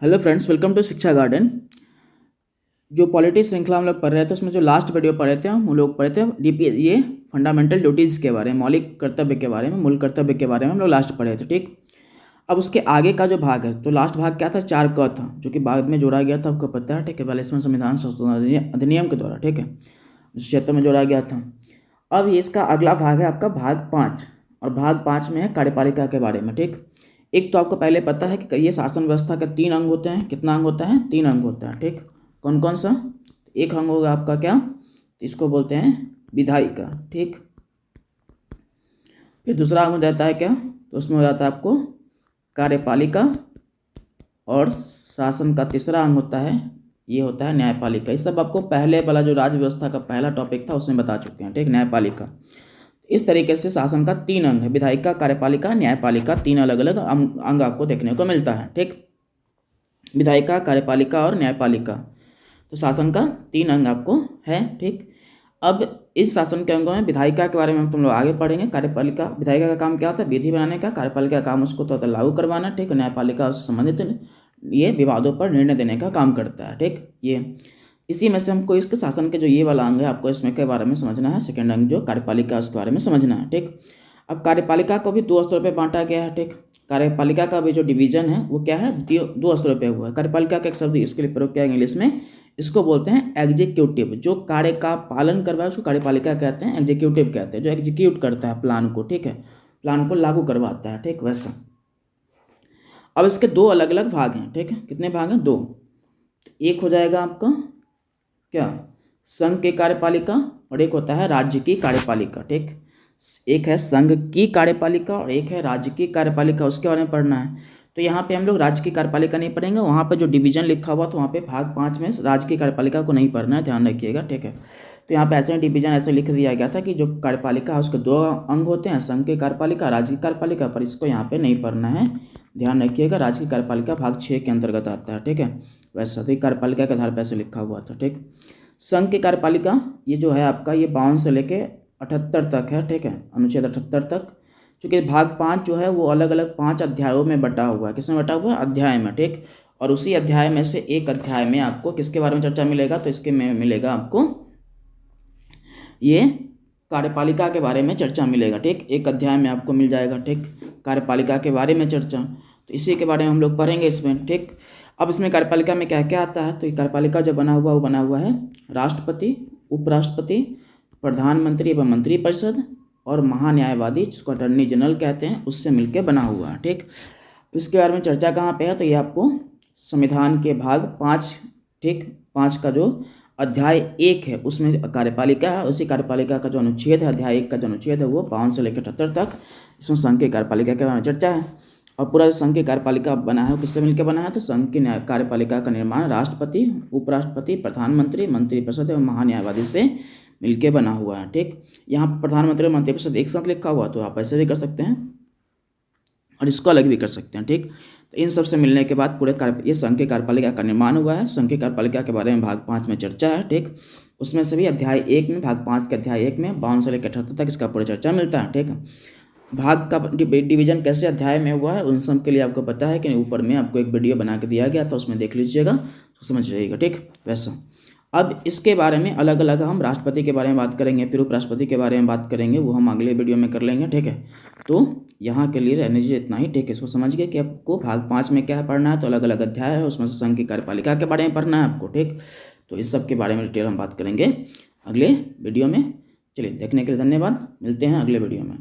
Hello friends, welcome to शिक्षा garden. जो polity श्रृंखला हम लोग पढ़ रहे थे उसमें जो लास्ट वीडियो पढ़े थे हम लोग पढ़े थे डीपी ये फंडामेंटल ड्यूटीज़ के बारे में, मौलिक कर्तव्य के बारे में, मूल कर्तव्य के बारे में हम लोग लास्ट पढ़े थे। ठीक, अब उसके आगे का जो भाग है, तो लास्ट भाग क्या था, 4 क था, जो कि बाद में जोड़ा गया था, आपको पता है। ठीक है, 42वें संविधान संशोधन अधिनियम के द्वारा। ठीक है, 1976 में जोड़ा गया था। अब ये इसका अगला भाग है आपका भाग 5, और भाग 5 में है कार्यपालिका के बारे में। ठीक, एक तो आपको पहले पता है कि ये शासन व्यवस्था के 3 अंग होते हैं। कितना अंग होता है? 3 अंग होता है। ठीक, कौन कौन सा? एक अंग होगा आपका क्या, इसको बोलते हैं विधायिका। ठीक, फिर दूसरा अंग हो जाता है क्या, तो उसमें हो जाता है आपको कार्यपालिका, और शासन का तीसरा अंग होता है, ये होता है न्यायपालिका। ये सब आपको पहले वाला जो राज्य व्यवस्था का पहला टॉपिक था उसमें बता चुके हैं। ठीक, न्यायपालिका। इस तरीके से शासन का 3 अंग है, विधायिका, कार्यपालिका, न्यायपालिका, 3 अलग अलग अंग आपको देखने को मिलता है। ठीक, विधायिका, कार्यपालिका और न्यायपालिका, तो शासन का 3 अंग आपको है। ठीक, अब इस शासन के अंगों में विधायिका के बारे में तुम लोग आगे पढ़ेंगे। कार्यपालिका, विधायिका का काम क्या होता है? विधि बनाने का। कार्यपालिका का काम उसको तो लागू करवाना। ठीक, न्यायपालिका उससे संबंधित ये विवादों पर निर्णय देने का काम करता है। ठीक, ये इसी में से हमको इसके शासन के जो ये वाला अंग है आपको इसमें के बारे में समझना है। सेकंड अंग जो कार्यपालिका उसके बारे में समझना है। ठीक, अब कार्यपालिका को भी 2 स्तरों पे बांटा गया है। ठीक, कार्यपालिका का भी जो डिवीजन है वो क्या है, 2 स्तरों पे हुआ है। कार्यपालिका का एक शब्द इसके लिए प्रयोग किया गया इंग्लिश में, इसको बोलते हैं एग्जीक्यूटिव। जो कार्य का पालन करवाए उसको कार्यपालिका कहते हैं, एग्जीक्यूटिव कहते हैं, जो एग्जीक्यूट करता है प्लान को। ठीक है, प्लान को लागू करवाता है। ठीक, वैसा। अब इसके 2 अलग अलग भाग हैं। ठीक है, कितने भाग हैं? 2। एक हो जाएगा आपका क्या, संघ की कार्यपालिका, और एक होता है राज्य की कार्यपालिका। ठीक, एक है संघ की कार्यपालिका और एक है राज्य की कार्यपालिका, उसके बारे में पढ़ना है। तो यहाँ पे हम लोग राज्य की कार्यपालिका नहीं पढ़ेंगे, वहाँ पे जो डिवीजन लिखा हुआ तो वहाँ पे भाग 5 में राज्य की कार्यपालिका को नहीं पढ़ना है, ध्यान रखिएगा। ठीक है, तो यहाँ पे ऐसे डिवीजन ऐसे लिख दिया गया था कि जो कार्यपालिका है उसके 2 अंग होते हैं, संघ की कार्यपालिका, राज्य की कार्यपालिका, पर इसको यहाँ पे नहीं पढ़ना है, ध्यान रखिएगा। राज्य की कार्यपालिका भाग 6 के अंतर्गत आता है। ठीक है, वैसा तो कार्यपालिका के आधार पर ऐसे लिखा हुआ था। ठीक, संघ की कार्यपालिका ये जो है आपका, ये 52 से लेके 78 तक है। ठीक है, अनुच्छेद 78 तक। चूँकि भाग 5 जो है वो अलग अलग 5 अध्यायों में बटा हुआ है। किसमें बटा हुआ है? अध्याय में। ठीक, और उसी अध्याय में से एक अध्याय में आपको किसके बारे में चर्चा मिलेगा, तो इसके में मिलेगा आपको ये कार्यपालिका के बारे में चर्चा मिलेगा। ठीक, एक अध्याय में आपको मिल जाएगा। ठीक, कार्यपालिका के बारे में चर्चा, तो इसी के बारे में हम लोग पढ़ेंगे इसमें। ठीक, अब इसमें कार्यपालिका में क्या क्या आता है, तो ये कार्यपालिका जो बना हुआ वो बना हुआ है राष्ट्रपति, उपराष्ट्रपति, प्रधानमंत्री एवं मंत्रिपरिषद और महान्यायवादी, जिसको अटर्नी जनरल कहते हैं, उससे मिलकर बना हुआ है। ठीक, इसके बारे में चर्चा कहाँ पे है, तो ये आपको संविधान के भाग 5, ठीक, 5 का जो अध्याय 1 है उसमें कार्यपालिका है। उसी कार्यपालिका का जो अनुच्छेद है, अध्याय 1 का जो अनुच्छेद है वो 52 से लेकर 78 तक, इसमें संघ की कार्यपालिका के बारे में चर्चा है। और पूरा संघ की कार्यपालिका बना है किससे मिलकर बना है, तो संघ की कार्यपालिका का निर्माण राष्ट्रपति, उपराष्ट्रपति, प्रधानमंत्री, मंत्रिपरिषद एवं महान्यायवादी से मिलकर बना हुआ है। ठीक, यहाँ प्रधानमंत्री और मंत्रिपरिषद एक साथ लिखा हुआ, तो आप ऐसे भी कर सकते हैं और इसको अलग भी कर सकते हैं। ठीक, तो इन सब से मिलने के बाद पूरे ये संघ की कार्यपालिका का निर्माण हुआ है। संघ की कार्यपालिका के बारे में भाग 5 में चर्चा है। ठीक, उसमें से भी अध्याय 1 में, भाग 5 के अध्याय 1 में 52 से लेकर 78 तक इसका पूरी चर्चा मिलता है। ठीक, भाग का डिवीजन कैसे अध्याय में हुआ है उन सब के लिए आपको पता है कि ऊपर में आपको एक वीडियो बना के दिया गया था, उसमें देख लीजिएगा तो समझ जाइएगा। ठीक, वैसा। अब इसके बारे में अलग अलग हम राष्ट्रपति के बारे में बात करेंगे, फिर उपराष्ट्रपति के बारे में बात करेंगे, वो हम अगले वीडियो में कर लेंगे। ठीक है, तो यहाँ के लिए रहने दीजिए इतना ही। ठीक है, इसको समझ गए कि आपको भाग 5 में क्या पढ़ना है, तो अलग अलग अध्याय है, उसमें से संघ की कार्यपालिका के बारे में पढ़ना है आपको। ठीक, तो इस सब के बारे में डिटेल हम बात करेंगे अगले वीडियो में। चलिए, देखने के लिए धन्यवाद, मिलते हैं अगले वीडियो में।